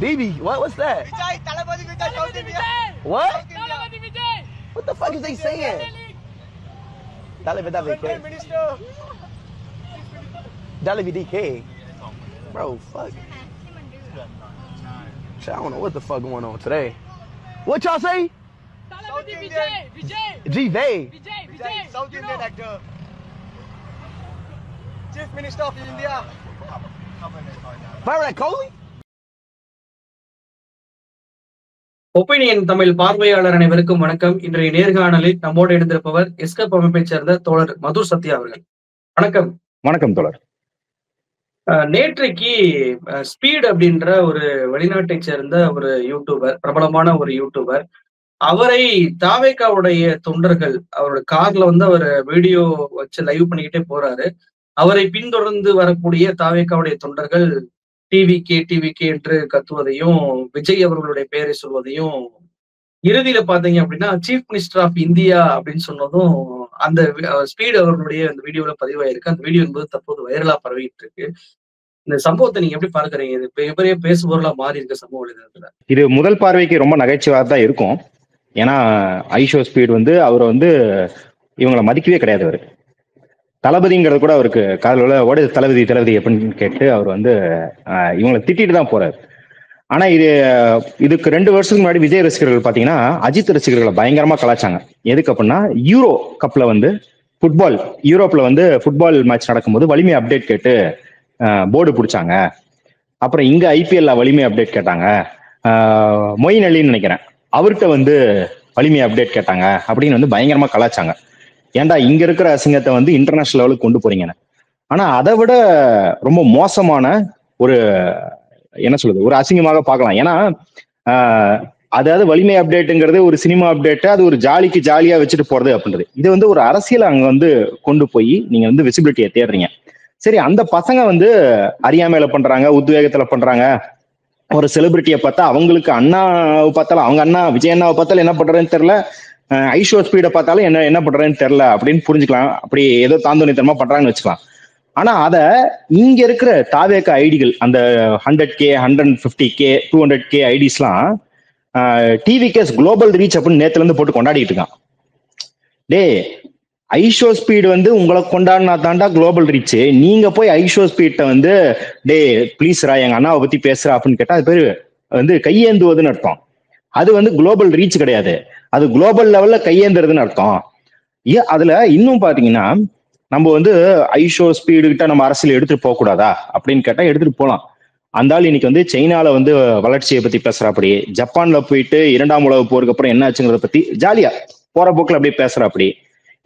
BB, what? What's that? Vijay, Talabadi Vijay, South India. What? Talabadi Vijay. What the fuck is they saying? Dalividi Prime Minister. DK. Bro, fuck. Shit, I don't know what the fuck going on today. What y'all say? South Indian. Vijay. Vijay, South Indian actor. Chief Minister of India. Virat Kohli? Opinion Tamil பார்வையாளர் அனைவருக்கும் வணக்கம். இன்றைய நேர்காணலில் நம்மோடு இணைந்திருப்பவர் எஸ்கப் அமைப்பைச் சேர்ந்த தோழர் மதுர் சத்யா அவர்கள். வணக்கம். வணக்கம் தோழர். நேற்றைக்கு ஸ்பீட் அப்படின்ற ஒரு வெளிநாட்டை சேர்ந்த ஒரு யூடியூபர், பிரபலமான ஒரு யூடியூபர், அவரை தாவேகாவுடைய தொண்டர்கள் அவரோட கார்ல அவர் வீடியோ வச்சு லைவ் பண்ணிக்கிட்டே போறாரு. அவரை பின்தொடர்ந்து வரக்கூடிய தாவேகாவுடைய தொண்டர்கள் டிவிகே என்று கத்துவதையும், விஜய் அவர்களுடைய பெயரை சொல்வதையும், இறுதியில பாத்தீங்க அப்படின்னா சீஃப் மினிஸ்டர் ஆஃப் இந்தியா அப்படின்னு சொன்னதும் அந்த ஸ்பீட் அவர்களுடைய அந்த வீடியோல பதிவாயிருக்கு. அந்த வீடியோ என்பது தற்போது வைரலா பரவிட்டு இருக்கு. இந்த சம்பவத்தை நீங்க எப்படி பார்க்கறீங்க? இது பெரிய பேசுபொருளா மாறி இருக்க சம்பவம் இதுல. இது முதல் பார்வைக்கு ரொம்ப நகைச்சுவாக தான் இருக்கும். ஏன்னா ஐஷோ ஸ்பீட் அவரை இவங்களை மதிக்கவே கிடையாது. அவரு தளபதிங்கிறது கூட அவருக்கு காதல ஓட தளபதி அப்படின்னு கேட்டு அவர் இவங்களை திட்டிட்டு தான் போறாரு. ஆனா இதுக்கு 2 வருஷத்துக்கு முன்னாடி விஜய் ரசிகர்கள் பாத்தீங்கன்னா அஜித் ரசிகர்களை பயங்கரமா கலாச்சாங்க. எதுக்கு அப்படின்னா யூரோ கப்ல ஃபுட்பால் யூரோப்ல ஃபுட்பால் மேட்ச் நடக்கும்போது வலிமை அப்டேட் கேட்டு போர்டு பிடிச்சாங்க. அப்புறம் இங்க ஐபிஎல்ல வலிமை அப்டேட் கேட்டாங்க. மொயின் அலின்னு நினைக்கிறேன், அவர்கிட்ட வலிமை அப்டேட் கேட்டாங்க அப்படின்னு பயங்கரமா கலாச்சாங்க. ஏன்டா இங்க இருக்கிற அசிங்கத்தை இன்டர்நேஷனல் லெவலுக்கு கொண்டு போறீங்கன்னு. ஆனா அதை விட ரொம்ப மோசமான ஒரு ஒரு அசிங்கமாக பார்க்கலாம். ஏன்னா அதாவது வலிமை அப்டேட்டுங்கிறது ஒரு சினிமா அப்டேட்டு, அது ஒரு ஜாலியா வச்சுட்டு போறது அப்படின்றது. இது ஒரு அரசியல் அங்க கொண்டு போய் நீங்க விசிபிலிட்டியை தேடுறீங்க. சரி, அந்த பசங்க அறியாமையில பண்றாங்க, உத்வேகத்துல பண்றாங்க. ஒரு செலிபிரிட்டியை பார்த்தா அவங்களுக்கு அண்ணாவை பார்த்தாலும், அவங்க அண்ணா விஜய் அண்ணாவை பார்த்தாலும் என்ன பண்றதுன்னு தெரியல, ஐஷோ ஸ்பீடை பார்த்தாலும் என்ன பண்றதுன்னு தெரியல அப்படின்னு புரிஞ்சுக்கலாம். அப்படி ஏதோ தாந்தோனித்தனமா பண்றாங்கன்னு வச்சுக்கலாம். ஆனா அத இங்க இருக்கிற தாவேக ஐடிகள், அந்த 100K 150K 200K ஐடிஸ்லாம் டிவிகேஸ் global reach அப்படின்னு நேத்துல இருந்து போட்டு கொண்டாடிட்டு இருக்கான். டே, ஐஷோ ஸ்பீடு உங்களை கொண்டாடினா தாண்டா குளோபல் ரீச். நீங்க போய் ஐஷோ ஸ்பீட்டை டே ப்ளீஸ் ரா எங்க அண்ணாவை பத்தி பேசுறா அப்படின்னு கேட்டா அது பேரு கையேந்துவதுன்னு அர்த்தம். அது குளோபல் ரீச் கிடையாது, அது குளோபல் லெவல்ல கையேந்துறதுன்னு அர்த்தம். அதுல இன்னும் பாத்தீங்கன்னா நம்ம ஐஷோ ஸ்பீடு கிட்ட நம்ம அரசியல் எடுத்துட்டு போக கூடாதா அப்படின்னு கேட்டா எடுத்துட்டு போலாம். அந்த ஆள் இன்னைக்கு சைனால வளர்ச்சியை பத்தி பேசுறாப்படி, ஜப்பான்ல போயிட்டு 2ஆம் உலக போருக்கு அப்புறம் என்ன ஆச்சுங்கிறத பத்தி ஜாலியா போற போக்குல அப்படியே பேசுறாப்படி.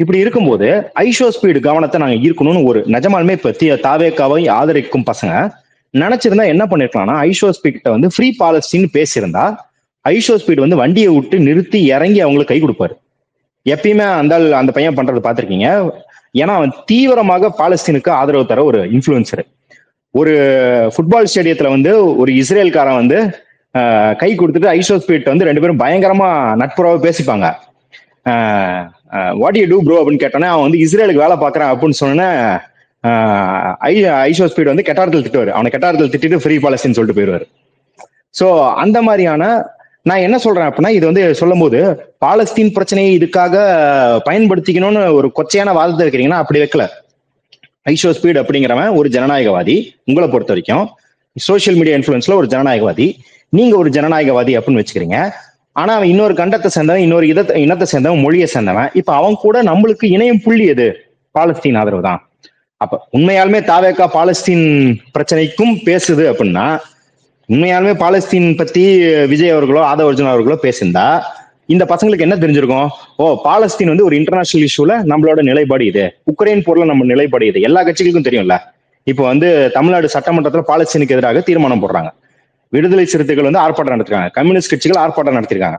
இப்படி இருக்கும்போது ஐஷோ ஸ்பீடு கவனத்தை நாங்க ஈர்க்கணும்னு ஒரு நிஜமாலுமே பத்தி தாவேகாவை ஆதரிக்கும் பசங்க நினைச்சிருந்தா என்ன பண்ணிருக்கலாம்னா, ஐஷோ ஸ்பீட் ஃப்ரீ பாலஸ்தீன் பேசியிருந்தா ஐஷோ ஸ்பீட் வண்டியை விட்டு நிறுத்தி இறங்கி அவங்களுக்கு கை கொடுப்பாரு. எப்பயுமே அந்த பையன் பண்றது பார்த்திருக்கீங்க. ஏன்னா அவன் தீவிரமாக பாலஸ்தீனுக்கு ஆதரவு தர ஒரு இன்ஃபுளுசர். ஒரு ஃபுட்பால் ஸ்டேடியத்துல ஒரு இஸ்ரேல்காரன் கை கொடுத்துட்டு ஐஷோ ஸ்பீட் 2 பேரும் பயங்கரமா நட்புறவை பேசிப்பாங்க. வாட் யூ டூ ப்ரோ அப்படின்னு கேட்டானே அவன் இஸ்ரேலுக்கு வேலை பார்க்கறான் அப்படின்னு சொன்னேன். ஐஷோ ஸ்பீட் கெட்டாரத்தில் திட்டுவாரு. அவனை கெட்டாரத்தில் திட்டிட்டு ஃப்ரீ பாலஸ்தீன் சொல்லிட்டு போயிடுவாரு. சோ அந்த மாதிரியான நான் என்ன சொல்றேன் அப்படின்னா, இது சொல்லும் போது பாலஸ்தீன் பிரச்சனையை இதுக்காக பயன்படுத்திக்கணும்னு ஒரு கொச்சையான வாதத்தை வைக்கிறீங்கன்னா அப்படி வைக்கல. ஐஷோ ஸ்பீட் அப்படிங்கிறவன் ஒரு ஜனநாயகவாதி. உங்களை பொறுத்த வரைக்கும் சோசியல் மீடியா இன்ஃபுளுன்ஸ்ல ஒரு ஜனநாயகவாதி, நீங்க ஒரு ஜனநாயகவாதி அப்படின்னு வச்சுக்கிறீங்க. ஆனா அவன் இன்னொரு கண்டத்தை சேர்ந்தவன், இன்னொரு இனத்தை சேர்ந்தவன், மொழியை சேர்ந்தவன். இப்ப அவன் கூட நம்மளுக்கு இணையம் புள்ளி எது? பாலஸ்தீன் ஆதரவு தான். அப்ப உண்மையாலுமே தாவேகா பாலஸ்தீன் பிரச்சனைக்கும் பேசுது அப்படின்னா, உண்மையாலுமே பாலஸ்தீன் பத்தி விஜய் அவர்களோ ஆதவர்ஜன் அவர்களோ பேசியிருந்தா இந்த பசங்களுக்கு என்ன தெரிஞ்சிருக்கும்? ஓ, பாலஸ்தீன் ஒரு இன்டர்நேஷனல் இஷ்யூல நம்மளோட நிலைப்பாடு இது, உக்ரைன் போர்ல நம்ம நிலைப்பாடு இது எல்லா கட்சிகளுக்கும் தெரியும்ல. இப்போ தமிழ்நாடு சட்டமன்றத்துல பாலஸ்தீனுக்கு எதிராக தீர்மானம் போடுறாங்க. விடுதலை சிறுத்தைகள் ஆர்ப்பாட்டம் நடத்திருக்காங்க, கம்யூனிஸ்ட் கட்சிகள் ஆர்ப்பாட்டம் நடத்திருக்காங்க.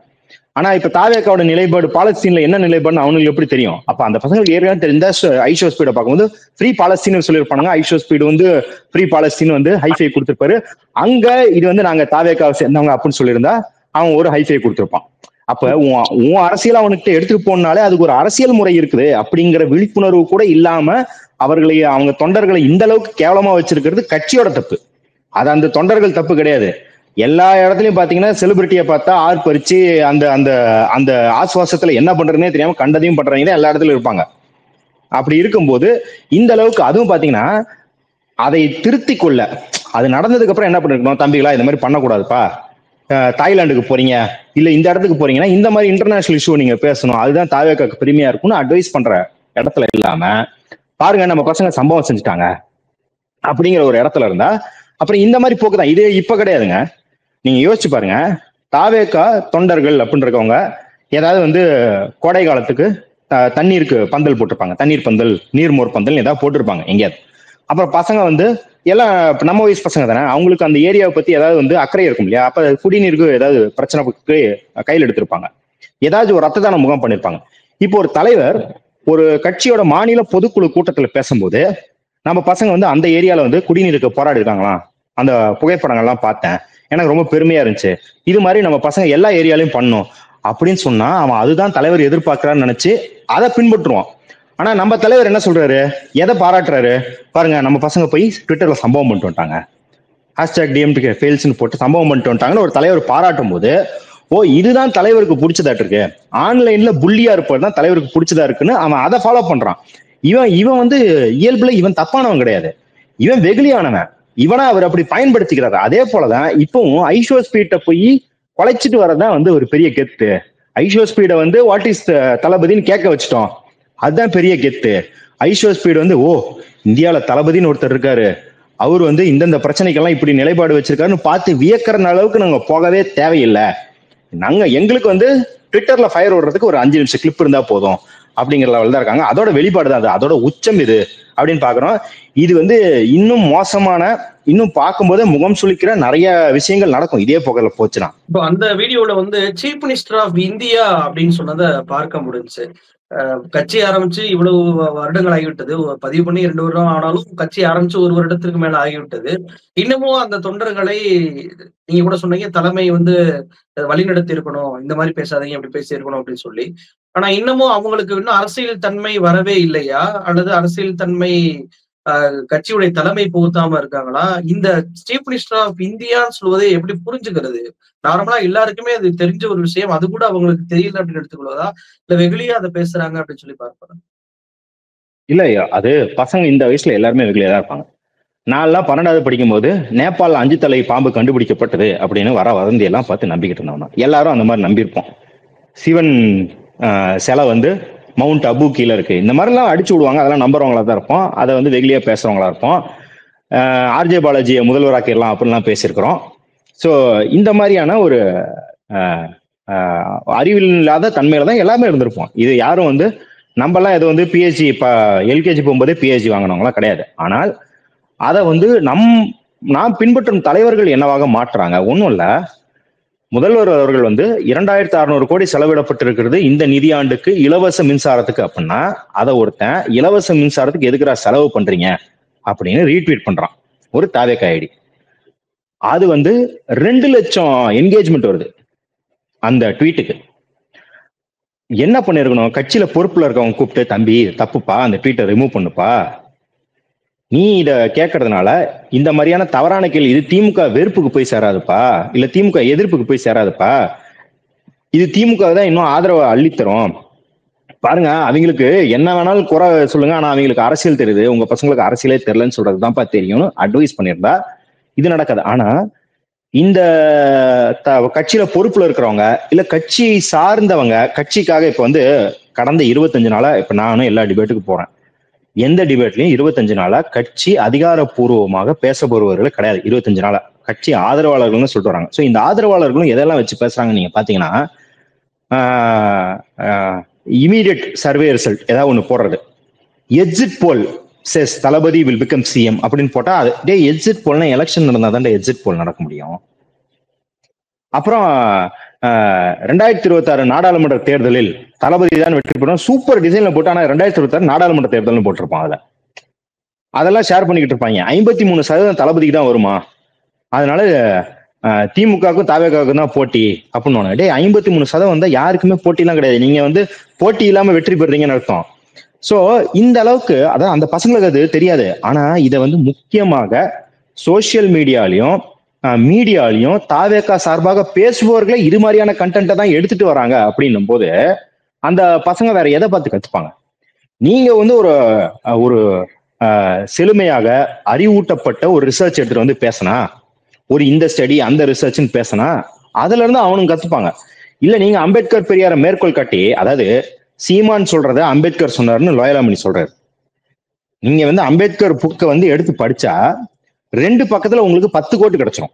ஆனா இப்ப தாவேகாவோட நிலைப்பாடு பாலஸ்தீன்ல என்ன நிலைப்பாடுன்னு அவனுக்கு எப்படி தெரியும்? அப்ப அந்த பசங்களுக்கு ஏற்கனவே தெரிஞ்ச ஐஷோ ஸ்பீடை பார்க்கும்போது ஃப்ரீ பாலஸ்தீன் சொல்லியிருப்பாங்க. ஐஷோ ஸ்பீடு ஃப்ரீ பாலஸ்தீன் ஹைஃபை கொடுத்திருப்பாரு. அங்க இது நாங்க தாவேகாவை சேர்ந்தவங்க அப்படின்னு சொல்லியிருந்தா அவன் ஒரு ஹைஃபை கொடுத்திருப்பான். அப்ப உன் அரசியல் அவனுக்கு எடுத்துட்டு போனாலே அதுக்கு ஒரு அரசியல் முறை இருக்குது அப்படிங்கிற விழிப்புணர்வு கூட இல்லாம அவங்க தொண்டர்களை இந்த அளவுக்கு கேவலமா வச்சிருக்கிறது கட்சியோட தப்பு. அது அந்த தொண்டர்கள் தப்பு கிடையாது. எல்லா இடத்துலயும் பாத்தீங்கன்னா செலிபிரிட்டியை பார்த்தா ஆர்ப்பரிச்சு அந்த அந்த அந்த ஆசுவாசத்துல என்ன பண்றதுன்னே தெரியாம கண்டதையும் பண்றவங்க எல்லா இடத்துலயும் இருப்பாங்க. அப்படி இருக்கும்போது இந்த அளவுக்கு அதுவும் பாத்தீங்கன்னா அதை திருத்தி கொள்ள அது நடந்ததுக்கு அப்புறம் என்ன பண்ணிருக்கணும், தம்பிகளா இந்த மாதிரி பண்ணக்கூடாதுப்பா, தாய்லாந்துக்கு போறீங்க இல்ல இந்த இடத்துக்கு போறீங்கன்னா இந்த மாதிரி இன்டர்நேஷனல் இஷ்யூ நீங்க பேசணும், அதுதான் தாவேக்காக்கு பெருமையா இருக்கும்னு அட்வைஸ் பண்ற இடத்துல இல்லாம பாருங்க நம்ம பசங்க சம்பவம் செஞ்சுட்டாங்க அப்படிங்கிற ஒரு இடத்துல இருந்தா அப்புறம் இந்த மாதிரி போக்குதான். இது இப்ப கிடையாதுங்க, நீங்க யோசிச்சு பாருங்க. தாவேக்கா தொண்டர்கள் அப்படின்னு இருக்கவங்க ஏதாவது கோடை காலத்துக்கு தண்ணீருக்கு பந்தல் போட்டிருப்பாங்க, தண்ணீர் பந்தல் நீர்மோர் பந்தல் ஏதாவது போட்டிருப்பாங்க எங்கேயாவது. அப்புறம் பசங்க எல்லாம் நம்ம வயசு பசங்க தானே, அவங்களுக்கு அந்த ஏரியாவை பத்தி ஏதாவது அக்கறை இருக்கும் இல்லையா, அப்ப குடிநீருக்கு ஏதாவது பிரச்சனை கையில் எடுத்திருப்பாங்க, ஏதாவது ஒரு ரத்த தான முகாம் பண்ணிருப்பாங்க. இப்போ ஒரு தலைவர் ஒரு கட்சியோட மாநில பொதுக்குழு கூட்டத்துல பேசும்போது நம்ம பசங்க அந்த ஏரியால குடிநீருக்கு போராடி இருக்காங்களாம், அந்த புகைப்படங்கள்லாம் பார்த்தேன், எனக்கு ரொம்ப பெருமையா இருந்துச்சு, இது மாதிரி நம்ம பசங்க எல்லா ஏரியாலையும் பண்ணணும் அப்படின்னு சொன்னா அவன் அதுதான் தலைவர் எதிர்பார்க்கிறான்னு நினைச்சு அதை பின்பற்றுவான். ஆனா நம்ம தலைவர் என்ன சொல்றாரு, எதை பாராட்டுறாரு பாருங்க, நம்ம பசங்க போய் ட்விட்டர்ல சம்பவம் பண்ணிட்டு வந்துட்டாங்க, #DMTK ஃபெயில்ஸ்னு போட்டு சம்பவம் பண்ணிட்டு வந்துட்டாங்கன்னு ஒரு தலைவர் பாராட்டும் போது ஓ இதுதான் தலைவருக்கு பிடிச்சதாட்டு இருக்கு, ஆன்லைன்ல புள்ளியா இருப்பது தான் தலைவருக்கு பிடிச்சதா இருக்குன்னு அவன் அதை ஃபாலோ பண்றான். இவன் இயல்புல இவன் தப்பானவன் கிடையாது, இவன் வெகுளியானவன், இவனா அவர் அப்படி பயன்படுத்திக்கிறாரு. அதே போலதான் இப்பவும் ஐஷோ ஸ்பீட்டை போய் குலைச்சிட்டு வரதான் ஒரு பெரிய கெத்து. ஐஷோ ஸ்பீடை வாட் இஸ் தளபதினு கேட்க வச்சுட்டோம், அதுதான் பெரிய கெத்து. ஐஷோ ஸ்பீடு ஓ இந்தியாவில தளபதினு ஒருத்தர் இருக்காரு, அவர் இந்தந்த பிரச்சனைக்கெல்லாம் இப்படி நிலைப்பாடு வச்சிருக்காருன்னு பார்த்து வியக்கிற அளவுக்கு நாங்க போகவே தேவையில்லை, நாங்க எங்களுக்கு ட்விட்டர்ல ஃபயர் ஓடுறதுக்கு ஒரு 5 நிமிஷம் கிளிப் இருந்தா போதும் அப்படிங்கிற லெவல் தான் இருக்காங்க. அதோட வெளிப்பாடு தான் அது, அதோட உச்சம் இது அப்படின்னு பாக்குறோம். இது இன்னும் மோசமான, இன்னும் பார்க்கும்போது முகம் சுளிக்கிற நிறைய விஷயங்கள் நடக்கும் இதே போகல போச்சுன்னா. இப்போ அந்த வீடியோல சீஃப் மினிஸ்டர் ஆஃப் இந்தியா அப்படின்னு சொன்னதை பார்க்க முடிஞ்சு. கட்சி ஆரம்பிச்சு இவ்வளவு வருடங்கள் ஆகிவிட்டது, பதிவு பண்ணி 2 வருடம் ஆனாலும் கட்சி ஆரம்பிச்சு 1 வருடத்திற்கு மேல ஆகிவிட்டது. இன்னமும் அந்த தொண்டர்களை நீங்க கூட சொன்னீங்க தலைமை வழிநடத்தி இருக்கணும், இந்த மாதிரி பேசாதீங்க அப்படி பேசி இருக்கணும் அப்படின்னு சொல்லி. ஆனா இன்னமும் அவங்களுக்கு இன்னும் அரசியல் தன்மை வரவே இல்லையா, அல்லது அரசியல் தன்மை கட்சியுடைய தலைமை புகுத்தாம இருக்காங்களா? இந்த சீஃப் மினிஸ்டர் ஆஃப் இந்தியான்னு சொல்வதை எப்படி புரிஞ்சுக்கிறது? நார்மலா எல்லாருக்குமே அது தெரிஞ்ச ஒரு விஷயம், அது கூட அவங்களுக்கு தெரியல அப்படின்னு எடுத்துக்கொள்வதா, இல்ல வெகுளியா அதை பேசுறாங்க அப்படின்னு சொல்லி பார்ப்பாங்க? இல்ல அது பசங்க இந்த வயசுல எல்லாருமே வெகுளியா தான் இருப்பாங்க. நான்லாம் 12வது படிக்கும் போது நேபாள் 5 தலை பாம்பு கண்டுபிடிக்கப்பட்டது அப்படின்னு வர வதந்தி எல்லாம் பார்த்து நம்பிக்கிட்டு இருந்தோம். எல்லாரும் அந்த மாதிரி நம்பியிருப்போம். சிவன் சிலை மவுண்ட் அபு கீழே இருக்கு, இந்த மாதிரிலாம் அடிச்சு விடுவாங்க, அதெல்லாம் நம்புறவங்களா தான் இருப்போம். அதை வெகுளியா பேசுறவங்களா இருப்போம். ஆர்ஜே பாலாஜியை முதல்வராக்கிடலாம் அப்படின்லாம் பேசியிருக்கிறோம். ஸோ இந்த மாதிரியான ஒரு அறிவில் இல்லாத தன்மையில தான் எல்லாமே இருந்திருப்போம். இது யாரும் நம்மலாம் இது பிஹெச்டி எல்கேஜி போகும்போதே பிஹெச்டி வாங்கினவங்களாம் கிடையாது. ஆனால் அதை நாம் பின்பற்றும் தலைவர்கள் என்னவாக மாற்றுறாங்க, ஒன்றும் இல்லை. முதல்வர் அவர்கள் 2600 கோடி செலவிடப்பட்டிருக்கிறது இந்த நிதியாண்டுக்கு இலவச மின்சாரத்துக்கு அப்படின்னா, அதை ஒருத்தன் இலவச மின்சாரத்துக்கு எதுக்குறா செலவு பண்றீங்க அப்படின்னு ரீட்வீட் பண்றான் ஒரு தாவேக்கா ஐடி. அது 2 லட்சம் என்கேஜ்மெண்ட் வருது அந்த ட்வீட்டுக்கு. என்ன பண்ணிருக்கணும், கட்சியில பொறுப்புல இருக்கவங்க கூப்பிட்டு தம்பி தப்புப்பா அந்த ட்வீட்டை ரிமூவ் பண்ணுப்பா, நீ இத கேட்கறதுனால இந்த மாதிரியான தவறான கேள்வி, இது திமுக வெறுப்புக்கு போய் சேராதுப்பா, இல்ல திமுக எதிர்ப்புக்கு போய் சேராதுப்பா, இது திமுக தான் இன்னும் ஆதரவை அள்ளித்தரும். பாருங்க அவங்களுக்கு என்ன வேணாலும் குறை சொல்லுங்க, ஆனா அவங்களுக்கு அரசியல் தெரியுது, உங்க பசங்களுக்கு அரசியலே தெரியலன்னு சொல்றதுதான்ப்பா தெரியும்னு அட்வைஸ் பண்ணியிருந்தா இது நடக்காது. ஆனா இந்த கட்சியில பொறுப்புல இருக்கிறவங்க இல்ல கட்சியை சார்ந்தவங்க, கட்சிக்காக இப்ப கடந்த 25 நாளா இப்ப நானும் எல்லா டிபேட்டுக்கு போறேன், எந்த டிபேட்லயும் 25 நாளா கட்சி அதிகாரப்பூர்வமாக பேச போறவர்கள் கிடையாது. 25 நாளா கட்சி ஆதரவாளர்கள்னு சொல்லிட்டு வராங்க. ஸோ இந்த ஆதரவாளர்களும் எதெல்லாம் வச்சு பேசுறாங்க நீங்க பாத்தீங்கன்னா, இமீடியட் சர்வே ரிசல்ட் ஏதாவது ஒண்ணு போடுறது, exit poll says Thalapathy will become CM அப்படின்னு போட்டா அது எக்ஸிட் போல்னா எலெக்ஷன் நடந்தா தான் எக்ஸிட் போல் நடக்க முடியும். அப்புறம் 2026 நாடாளுமன்ற தேர்தலில் தளபதி தான் வெற்றி பெறும் சூப்பர் டிசைன்ல போட்டு, ஆனா 2026 நாடாளுமன்ற தேர்தல்னு போட்டிருப்பான். அதெல்லாம் ஷேர் பண்ணிக்கிட்டு இருப்பாங்க. 53% தளபதிக்கு தான் வருமா, அதனால திமுகவுக்கும் தாவேகாவுக்கும் தான் போட்டி அப்படின்னு. 53% யாருக்குமே போட்டிலாம் கிடையாது, நீங்க போட்டி இல்லாம வெற்றி பெறுறீங்கன்னு அர்த்தம். சோ இந்த அளவுக்கு அதான் அந்த பசங்களுக்கு அது தெரியாது. ஆனா இதை முக்கியமாக சோசியல் மீடியாலையும் மீடியாலையும் தாவேகா சார்பாக பேசுபவர்களே இது மாதிரியான கண்டென்ட்டை தான் எடுத்துட்டு வராங்க அப்படின்னும் போது அந்த பசங்க வேற எதை பார்த்து கத்துப்பாங்க? நீங்க வந்து ஒரு ஒரு செழுமையாக அறிவூட்டப்பட்ட ஒரு ரிசர்ச் எடுத்துட்டு வந்து பேசினா, ஒரு இந்த ஸ்டடி அந்த ரிசர்ச்னு பேசினா அதுல இருந்து அவனும் கத்துப்பாங்க. இல்ல நீங்க அம்பேத்கர் பெரியார மேற்கோள் காட்டி, அதாவது சீமான் சொல்றத அம்பேத்கர் சொன்னாருன்னு லோயலாமணி சொல்றாரு. நீங்க வந்து அம்பேத்கர் புக்கை வந்து எடுத்து படிச்சா 2 பக்கத்துல உங்களுக்கு 10 கோட்டு கிடைச்சிடும்.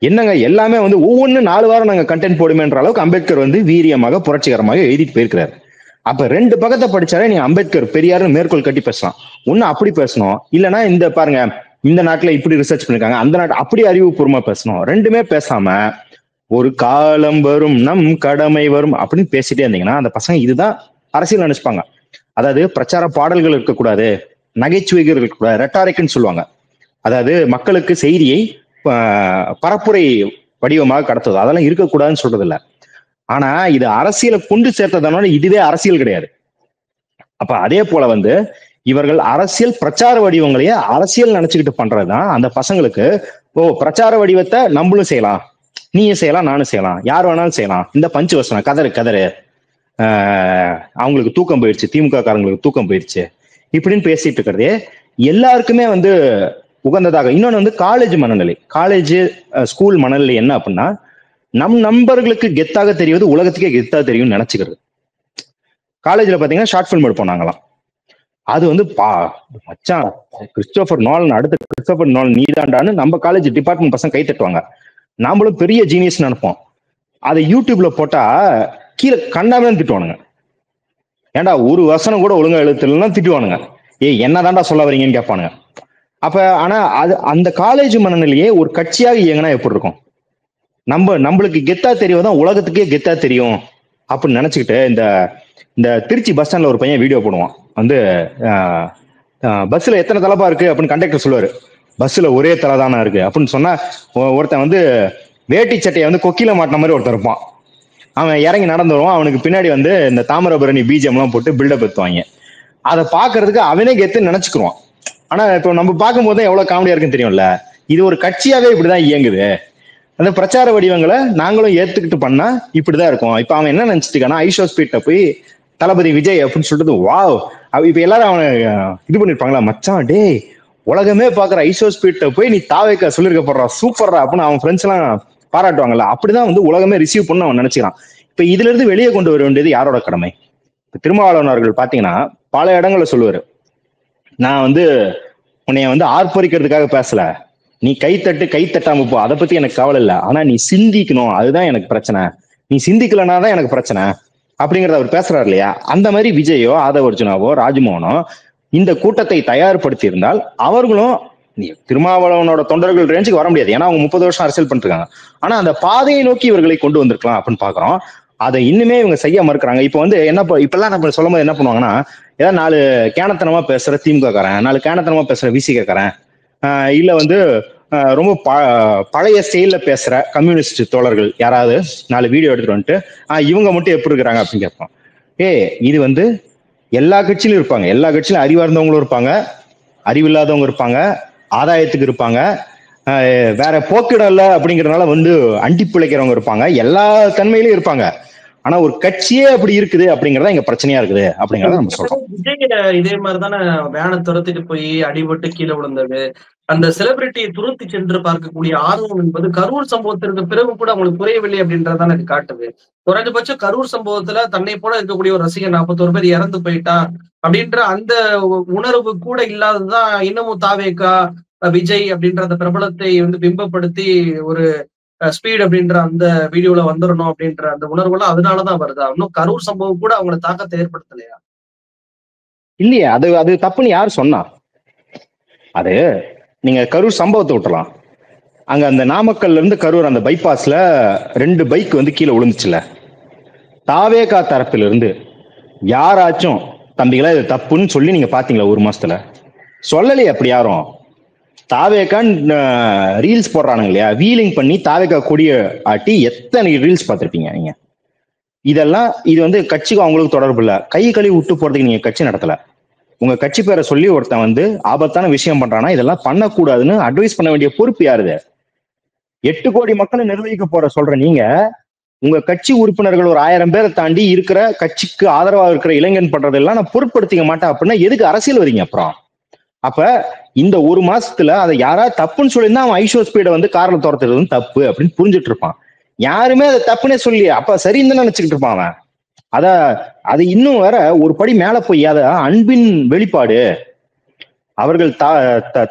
என்னங்க எல்லாமே வந்து ஒவ்வொன்னு 4 வாரம் நாங்க கண்டென்ட் போடுமேன்ற அளவுக்கு அம்பேத்கர் வந்து வீரியமாக புரட்சிகரமாக எழுதிட்டு போயிருக்கிறாரு. அப்ப 2 பக்கத்தை படிச்சாலே நீங்க அம்பேத்கர் பெரியாருன்னு மேற்கோள் கட்டி பேசலாம். ஒண்ணு அப்படி பேசணும், இல்லைன்னா இந்த பாருங்க இந்த நாட்டுல இப்படி ரிசர்ச் பண்ணிருக்காங்க, அந்த நாட்டு அப்படி அறிவுபூர்வமா பேசணும். 2மே பேசாம ஒரு காலம் வரும் நம் கடமை வரும் அப்படின்னு பேசிட்டே இருந்தீங்கன்னா அந்த பசங்க இதுதான் அரசியல் நினைச்சுப்பாங்க. அதாவது பிரச்சார பாடல்கள் இருக்கக்கூடாது, நகைச்சுவைகள் இருக்கக்கூடாது, ரெட்டாரிக்னு சொல்லுவாங்க. அதாவது மக்களுக்கு செய்தியை பரப்புரை வடிவமாக கடத்துவது, அதெல்லாம் இருக்கக்கூடாதுன்னு சொல்றது இல்லை. ஆனா இது அரசியலை கொண்டு சேர்த்ததுனால இதுவே அரசியல் கிடையாது. அப்ப அதே போல வந்து இவர்கள் அரசியல் பிரச்சார வடிவங்களையே அரசியல் நினைச்சுக்கிட்டு பண்றதுதான் அந்த பசங்களுக்கு. பிரச்சார வடிவத்தை நம்மளும் செய்யலாம், நீயும் செய்யலாம், நானும் செய்யலாம், யார் வேணாலும் செய்யலாம், இந்த பஞ்சு வசனம் கதறு கதறு, அவங்களுக்கு தூக்கம் போயிடுச்சு, திமுக காரங்களுக்கு தூக்கம் போயிடுச்சு இப்படின்னு பேசிட்டு இருக்கிறதே எல்லாருக்குமே வந்து உகந்ததாக. இன்னொன்னு வந்து காலேஜ் மனநிலை, காலேஜ் ஸ்கூல் மனநிலை என்ன அப்படின்னா, நம் நண்பர்களுக்கு கெத்தாக தெரிவது உலகத்துக்கே கெத்தாக தெரியும்னு நினைச்சுக்கிறது. காலேஜ்ல பாத்தீங்கன்னா ஷார்ட் பிலிம் எடுப்போம் நாங்களாம். அது வந்து மச்சான் கிறிஸ்டோபர் நோலன், அடுத்த கிறிஸ்டோபர் நோலன் நீதாண்டான்னு நம்ம காலேஜ் டிபார்ட்மெண்ட் பசங்க கை தட்டுவாங்க. நாமளும் பெரிய ஜீனியஸ் நினைப்போம். அதை யூடியூப்ல போட்டா கீழே கண்டாமே திட்டுவானுங்க. ஏன்டா ஒரு வசனம் கூட ஒழுங்கா எழுத்துலன்னா திட்டுவானுங்க. என்னதான்டா சொல்ல வரீங்கன்னு கேட்பானுங்க. அப்ப ஆனா அது அந்த காலேஜ் மனநிலையே ஒரு கட்சியாக இயங்கினா எப்படி இருக்கும்? நம்மளுக்கு கெத்தா தெரியும், உலகத்துக்கே கெத்தா தெரியும் அப்படின்னு நினைச்சுக்கிட்டு இந்த திருச்சி பஸ் ஸ்டாண்ட்ல ஒரு பையன் வீடியோ போடுவான். வந்து பஸ்ல எத்தனை தலைப்பா இருக்கு அப்படின்னு கண்டக்டர் சொல்லுவாரு. பஸ்ல ஒரே தலை தானா இருக்கு அப்படின்னு சொன்னா ஒருத்தன் வந்து வேட்டி சட்டையை வந்து கொக்கில மாட்டின மாதிரி ஒருத்தன் இருப்பான். அவன் இறங்கி நடந்து வருவான். அவனுக்கு பின்னாடி வந்து இந்த தாமிரபரணி பீஜம் எல்லாம் போட்டு பில்டப் எடுத்துவாங்க. அதை பாக்குறதுக்கு அவனே கெத்துன்னு நினைச்சுக்குருவான். ஆனா இப்போ நம்ம பார்க்கும் போது எவ்வளவு காமெடியா இருக்குன்னு தெரியும்ல. இது ஒரு கட்சியாவே இப்படிதான் இயங்குது. அந்த பிரச்சார வடிவங்களை நாங்களும் ஏத்துக்கிட்டு பண்ணா இப்படிதான் இருக்கும். இப்ப அவன் என்ன நினைச்சிட்டு இருக்கானா, ஐஷோ ஸ்பீட்ல போய் தளபதி விஜய் அப்படின்னு சொல்லிட்டு வாவ், இப்ப எல்லாரும் அவனை இது பண்ணிருப்பாங்களா, மச்சான் டே உலகமே பாக்குற ஐஷோ ஸ்பீட்ல போய் நீ தாவேக்கா சொல்லிருக்கப்படுறா சூப்பர்ரா அப்படின்னு அவன் ஃப்ரெண்ட்ஸ் எல்லாம் பாராட்டுவாங்கல்ல. அப்படிதான் வந்து உலகமே ரிசீவ் பண்ண அவன் நினைச்சுக்கிறான். இப்ப இதுல இருந்து வெளியே கொண்டு வர வேண்டியது யாரோட கடமை? திருமாவளவன் அவர்கள் பாத்தீங்கன்னா பல இடங்களை சொல்லுவாரு, நான் வந்து உன்னைய வந்து ஆர்ப்பரிக்கிறதுக்காக பேசல, நீ கைத்தட்டாம போ, அதை பத்தி எனக்கு கவலை இல்லை, ஆனா நீ சிந்திக்கணும், அதுதான் எனக்கு பிரச்சனை, நீ சிந்திக்கலன்னா தான் எனக்கு பிரச்சனை அப்படிங்கறத அவர் பேசுறாரு இல்லையா. அந்த மாதிரி விஜயோ ஆதவர்ஜுனாவோ ராஜ்மோகனோ இந்த கூட்டத்தை தயார்படுத்தி இருந்தால் அவர்களும் திருமாவளவனோட தொண்டர்கள் ரேஞ்சுக்கு வர முடியாது. ஏன்னா அவங்க 30 வருஷம் அரசியல் பண்ணிட்டு இருக்காங்க. ஆனா அந்த பாதையை நோக்கி இவர்களை கொண்டு வந்திருக்கலாம் அப்படின்னு பாக்குறோம். அதை இன்னுமே இவங்க செய்ய மறுக்கிறாங்க. இப்ப வந்து இப்பெல்லாம் நம்ம சொல்லும் போது என்ன பண்ணுவாங்கன்னா, ஏதாவது 4 கேனத்தனமா பேசுற திமுக காரன், 4 கேனத்தனமா பேசுற விசிக காரன், இல்ல வந்து ரொம்ப பழைய ஸ்டைல்ல பேசுற கம்யூனிஸ்ட் தோழர்கள் யாராவது 4 வீடியோ எடுத்துட்டு வந்துட்டு இவங்க மட்டும் எப்படி இருக்கிறாங்க அப்படின்னு கேட்போம். இது வந்து எல்லா கட்சியிலும் இருப்பாங்க. எல்லா கட்சியிலும் அறிவார்ந்தவங்களும் இருப்பாங்க, அறிவில்லாதவங்க இருப்பாங்க, ஆதாயத்துக்கு இருப்பாங்க, வேற போக்கிடம் இல்லை அப்படிங்கறதுனால வந்து அண்டி பிழைக்கிறவங்க இருப்பாங்க, எல்லா தன்மையிலும் இருப்பாங்க. ஆனா ஒரு கட்சியே அப்படி இருக்குது அப்படிங்கறத இங்க பிரச்சனையா இருக்குது அப்படிங்கறத நம்ம சொல்றோம். விஜய் இதே மாதிரிதானே வேனை துரத்திட்டு போய் அடிபட்டு கீழே விழுந்தது. அந்த செலிபிரிட்டியை துரத்தி சென்று பார்க்கக்கூடிய ஆர்வம் என்பது கரூர் சம்பவத்திற்கு பிறகு கூட அவங்களுக்கு குறையவில்லை அப்படின்றதான் எனக்கு காட்டுது. குறைஞ்சபட்சம் கரூர் சம்பவத்துல தன்னை போல இருக்கக்கூடிய ஒரு ரசிகர் 41 பேர் இறந்து போயிட்டான் அப்படின்ற அந்த உணர்வு கூட இல்லாததுதான் இன்னமும் தாவேகா விஜய் அப்படின்ற அந்த பிரபலத்தை வந்து பிம்பப்படுத்தி ஒரு ஸ்பீட் அப்படின்ற அந்த வீடியோல வந்துடணும் அப்படின்ற அந்த உணர்வுலாம் அதனாலதான் வருதா? இன்னும் கரூர் சம்பவம் கூட அவங்கள தாக்கத்தை ஏற்படுத்தலையா? இல்லையா, அது தப்புன்னு யாரு சொன்னா? அது நீங்க கரூர் சம்பவத்தை விட்டுலாம். அங்க அந்த நாமக்கல்ல இருந்து கரூர் அந்த பைபாஸ்ல 2 பைக் வந்து கீழே விழுந்துச்சுல, தாவேகா தரப்பில இருந்து யாராச்சும் தம்பிகளா இது தப்புன்னு சொல்லி நீங்க பாத்தீங்களா? 1 மாசத்துல சொல்லலையே. அப்படி யாரும் தாவேகான் ரீல்ஸ் போடுறானுங்க இல்லையா, வீலிங் பண்ணி தாவேகா கொடிய ஆட்டி எத்தனை ரீல்ஸ் பார்த்திருப்பீங்க நீங்க. இதெல்லாம் இது வந்து கட்சிக்கு அவங்களுக்கு தொடர்பு இல்லை. கை கழுவி விட்டு போறதுக்கு நீங்க கட்சி நடத்தல. உங்க கட்சி பேரை சொல்லி ஒருத்தன் வந்து ஆபத்தான விஷயம் பண்றானா இதெல்லாம் பண்ணக்கூடாதுன்னு அட்வைஸ் பண்ண வேண்டிய பொறுப்பு யாருது? 8 கோடி மக்களை நிர்வகிக்க போற சொல்ற நீங்க உங்க கட்சி உறுப்பினர்கள் ஒரு 1000 பேரை தாண்டி இருக்கிற கட்சிக்கு ஆதரவா இருக்கிற இளைஞன் பண்றதெல்லாம் நான் பொருட்படுத்திக்க மாட்டேன் அப்படின்னா எதுக்கு அரசியல் வரீங்க? அப்புறம் அப்ப இந்த ஒரு மாசத்துல அதை யாராவது தப்புன்னு சொல்லியிருந்தா அவன் ஐஷோ ஸ்பீடை வந்து கார்ல துரத்துறது வந்து தப்பு அப்படின்னு புரிஞ்சுட்டு இருப்பான். யாருமே அதை தப்புனே சொல்லி அப்ப சரின்னு தான் நினைச்சுக்கிட்டு இருப்பான் அவன். அது இன்னும் வேற ஒரு படி மேல போய் அத அன்பின் வெளிப்பாடு. அவர்கள்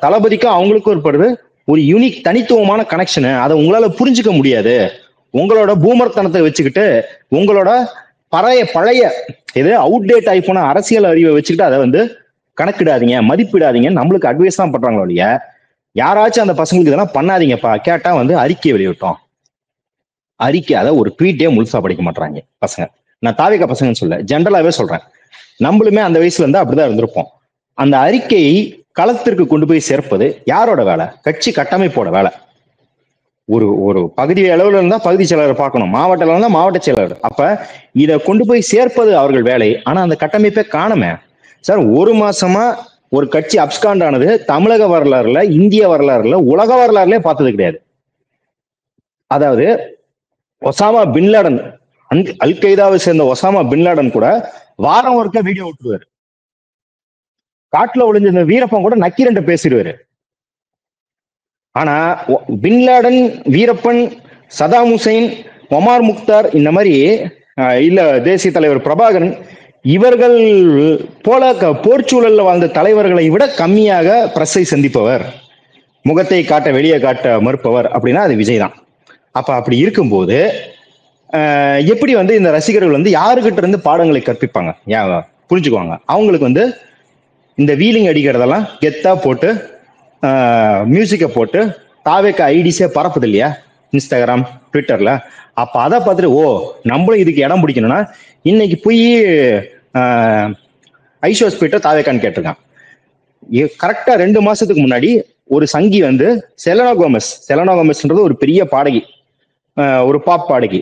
தளபதிக்கு அவங்களுக்கும் ஏற்படுது ஒரு யூனிக் தனித்துவமான கனெக்ஷனு. அதை உங்களால புரிஞ்சுக்க முடியாது. உங்களோட பூமர்த்தனத்தை வச்சுக்கிட்டு உங்களோட பழைய எது அவுட்டேட் ஆகி போன அரசியல் அறிவை வச்சுக்கிட்டு அதை வந்து கணக்கிடாதீங்க, மதிப்பிடாதீங்க, நம்மளுக்கு அட்வைஸ் தான் பண்றாங்களோ இல்லையா. யாராச்சும் அந்த பசங்களுக்கு இதெல்லாம் பண்ணாதீங்கப்பா கேட்டா வந்து அறிக்கையை வெளியிட்டோம். அறிக்கை அதை ஒரு ட்வீட்டே முழுசா படிக்க மாட்டாங்க பசங்க. நான் தாவேகா பசங்கன்னு சொல்ல, ஜென்ரலாவே சொல்றேன். நம்மளுமே அந்த வயசுல இருந்தா அப்படிதான் இருந்திருப்போம். அந்த அறிக்கையை களத்திற்கு கொண்டு போய் சேர்ப்பது யாரோட வேலை? கட்சி கட்டமைப்போட வேலை. ஒரு பகுதி அளவுல இருந்தா பகுதி செயலரை பார்க்கணும், மாவட்ட இருந்தா மாவட்ட செயலர். அப்ப இதை கொண்டு போய் சேர்ப்பது அவர்கள் வேலை. ஆனா அந்த கட்டமைப்பே காணுமே சார். ஒரு மாசமா ஒரு கட்சி அப்ஸ்காண்ட் ஆனது தமிழக வரலாறுல, இந்திய வரலாறுல, உலக வரலாறுல பார்த்தது கிடையாது. அதாவது ஒசாமா பின்லாடன், அல் கைதாவை சேர்ந்த ஒசாமா பின்லாடன் கூட வாரம் ஒருக்க வீடியோ விட்டுருவாரு. காட்டுல ஒளிஞ்சிருந்த வீரப்பன் கூட நக்கீரன் பேசிடுவாரு. ஆனா bin Laden, Veerappan, Saddam Hussein, Omar Mukhtar, இந்த மாதிரி இல்ல தேசிய தலைவர் பிரபாகரன், இவர்கள் போல போர்ச்சூழல்ல வாழ்ந்த தலைவர்களை விட கம்மியாக பிரஸை சந்திப்பவர், முகத்தை காட்ட வெளியே காட்ட மறுப்பவர் அப்படின்னா அது விஜய் தான். அப்ப அப்படி இருக்கும்போது எப்படி வந்து இந்த ரசிகர்கள் வந்து யாருக்கிட்ட இருந்து பாடங்களை கற்பிப்பாங்க, புரிஞ்சுக்குவாங்க? அவங்களுக்கு வந்து இந்த வீலிங் அடிக்கிறதெல்லாம் கெத்தா போட்டு மியூசிக்கை போட்டு தாவேக்கா ஐடிஸே பரப்புது இல்லையா இன்ஸ்டாகிராம், ட்விட்டர்ல. அப்ப அதை பார்த்துட்டு ஓ நம்மளும் இதுக்கு இடம் பிடிக்கணும்னா இன்னைக்கு போய் ஐஷோ ஸ்பீட்டர் தாவேக்கான்னு கேட்டிருக்கான். கரெக்டா 2 மாசத்துக்கு முன்னாடி ஒரு சங்கி வந்து செலனா கோமஸ்ன்றது ஒரு பெரிய பாடகி, ஒரு பாப் பாடகி.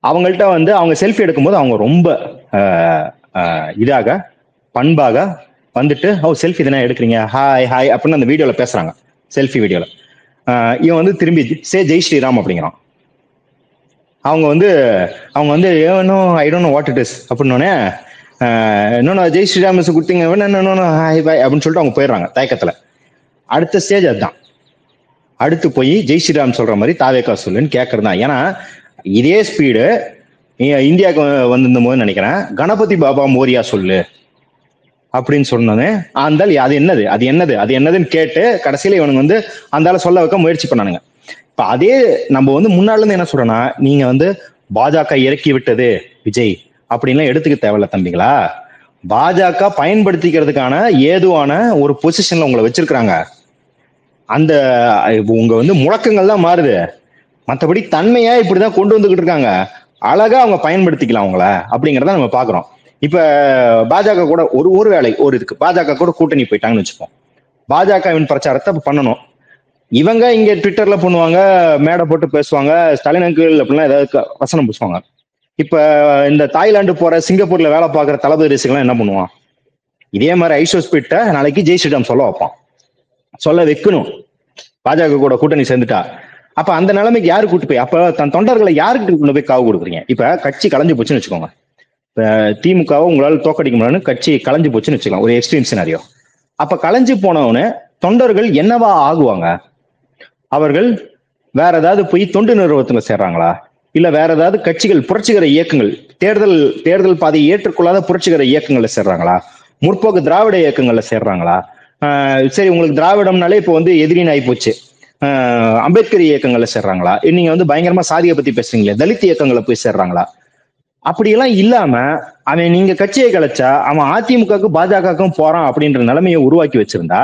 அவங்கள்ட்ட வந்து அவங்க செல்ஃபி எடுக்கும்போது அவங்க ரொம்ப இதாக பண்பாக வந்துட்டு செல்ஃபி தானே எடுக்கிறீங்க, ஹாய் ஹாய் அப்படின்னு அந்த வீடியோல பேசுறாங்க. செல்ஃபி வீடியோல இவன் வந்து திரும்பி ஜெய் ஸ்ரீராம் அப்படிங்கிறான். அவங்க வந்து I don't know what it is அப்படின்னோடனே இன்னொன்னு ஜெய் ஸ்ரீராம் கொடுத்தீங்க ஹாய் பாய் அப்படின்னு சொல்லிட்டு அவங்க போயிடுறாங்க தயக்கத்துல. அடுத்த ஸ்டேஜ் அதுதான். அடுத்து போய் ஜெய் ஸ்ரீராம் சொல்ற மாதிரி தாவேக்கா சொல்லுன்னு கேட்கறது தான். ஏன்னா இதே ஸ்பீடு இந்தியாவுக்கு வந்திருந்த போது நினைக்கிறேன் கணபதி பாபா மோரியா சொல்லு அப்படின்னு சொன்னோன்னே அந்த அது என்னதுன்னு கேட்டு கடைசியில இவனுங்க வந்து அந்த சொல்ல வைக்க முயற்சி பண்ணானுங்க. இப்ப அதே நம்ம வந்து முன்னால இருந்து என்ன சொல்றோம்னா, நீங்க வந்து பாஜக இறக்கி விட்டது விஜய் அப்படின்லாம் எடுத்துக்க தேவையில்ல தம்பிங்களா. பாஜக பயன்படுத்திக்கிறதுக்கான ஏதுவான ஒரு பொசிஷன்ல உங்களை வச்சிருக்கிறாங்க. அந்த உங்க வந்து முழக்கங்கள் தான் மாறுது, மற்றபடி தன்மையா இப்படிதான் கொண்டு வந்துகிட்டு இருக்காங்க. அழகா அவங்க பயன்படுத்திக்கலாம் அவங்கள அப்படிங்கிறத நம்ம பாக்குறோம். இப்ப பாஜக கூட ஒரு வேலை இதுக்கு பாஜக கூட கூட்டணி போயிட்டாங்கன்னு வச்சுப்போம். பாஜகவின் பிரச்சாரத்தை பண்ணணும். இவங்க இங்க ட்விட்டர்ல பண்ணுவாங்க, மேடை போட்டு பேசுவாங்க, ஸ்டாலின் அங்கிள் அப்படிலாம் ஏதாவது வசனம் பேசுவாங்க. இப்ப இந்த தாய்லாந்து போற, சிங்கப்பூர்ல வேலை பார்க்குற தளபதி ரசிகலாம் என்ன பண்ணுவான்? இதே மாதிரி ஐஷோ ஸ்பீட்டை நாளைக்கு ஜெய் ஸ்ரீராம் சொல்ல வைப்பான், சொல்ல வைக்கணும். பாஜக கூட கூட்டணி சேர்ந்துட்டா அப்ப அந்த நிலைமைக்கு யாரு கூட்டு போய் அப்ப தன் தொண்டர்களை யாருக்கு கொண்டு போய் காவு கொடுக்குறீங்க? இப்ப கட்சி கலைஞ்சு போச்சுன்னு வச்சுக்கோங்க. இப்ப திமுகவை உங்களால தோக்கடிக்க முடியாதுன்னு கட்சி கலைஞ்சு போச்சுன்னு வச்சுக்கலாம், ஒரு எக்ஸ்ட்ரீம் சினாரியோ. அப்ப கலைஞ்சு போனவனு தொண்டர்கள் என்னவா ஆகுவாங்க? அவர்கள் வேற ஏதாவது போய் தொண்டு நிறுவனத்துல சேர்றாங்களா? இல்ல வேற ஏதாவது கட்சிகள், புரட்சிகர இயக்கங்கள், தேர்தல் பாதையை ஏற்றுக்கொள்ளாத புரட்சிகர இயக்கங்கள்ல சேர்றாங்களா? முற்போக்கு திராவிட இயக்கங்கள்ல சேர்றாங்களா? சரி, உங்களுக்கு திராவிடம்னாலே இப்போ வந்து எதிரின்னு ஆகி போச்சு, அம்பேத்கர் இயக்கங்கள்ல சேர்றாங்களா? நீங்க வந்து பயங்கரமா சாதியை பத்தி பேசுறீங்களே, தலித் இயக்கங்களை போய் சேர்றாங்களா? அப்படியெல்லாம் இல்லாம அவன் நீங்க கட்சியை கலைச்சா அவன் அதிமுகவுக்கும் பாஜகவுக்கும் போறான் அப்படின்ற நிலைமையை உருவாக்கி வச்சிருந்தா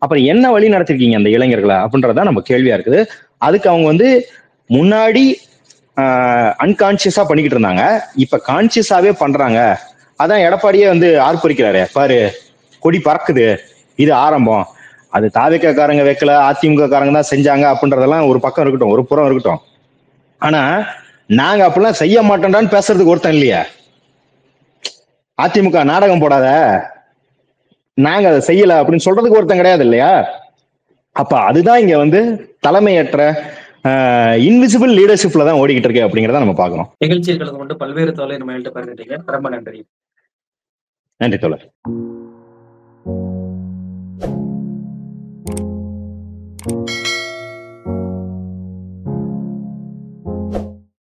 அப்புறம் என்ன வழி நடத்திருக்கீங்க அந்த இளைஞர்களை அப்படின்றதான் நம்ம கேள்வியா இருக்குது. அதுக்கு அவங்க வந்து முன்னாடி அன்கான்சியஸா பண்ணிக்கிட்டு இருந்தாங்க, இப்ப கான்சியஸாவே பண்றாங்க. அதான் எடப்பாடியே வந்து ஆர்ப்பரிக்கிறாரு, பாரு கொடி பறக்குது, இது ஆரம்பம். அது தாவேக்காரங்க வைக்கல, அதிமுக காரங்க தான் செஞ்சாங்க அப்படின்றதெல்லாம் ஒரு பக்கம் இருக்கட்டும், ஒரு புறம் இருக்கட்டும். ஆனா நாங்க அப்படிலாம் செய்ய மாட்டோம்டான்னு பேசுறதுக்கு ஒருத்தன் இல்லையா? அதிமுக நாடகம் போடாத, நாங்க அதை செய்யல அப்படின்னு சொல்றதுக்கு ஒருத்தன் கிடையாது இல்லையா? அப்ப அதுதான் இங்க வந்து தலைமையற்ற இன்விசிபிள் லீடர்ஷிப்ல தான் ஓடிக்கிட்டு இருக்கு அப்படிங்கிறத நம்ம பார்க்கணும். நிகழ்ச்சியை கலந்து கொண்டு பல்வேறு தோலை நம்ம எழுத்து பகிர்ந்துட்டீங்க. ரொம்ப நன்றி. நன்றி தோழர்.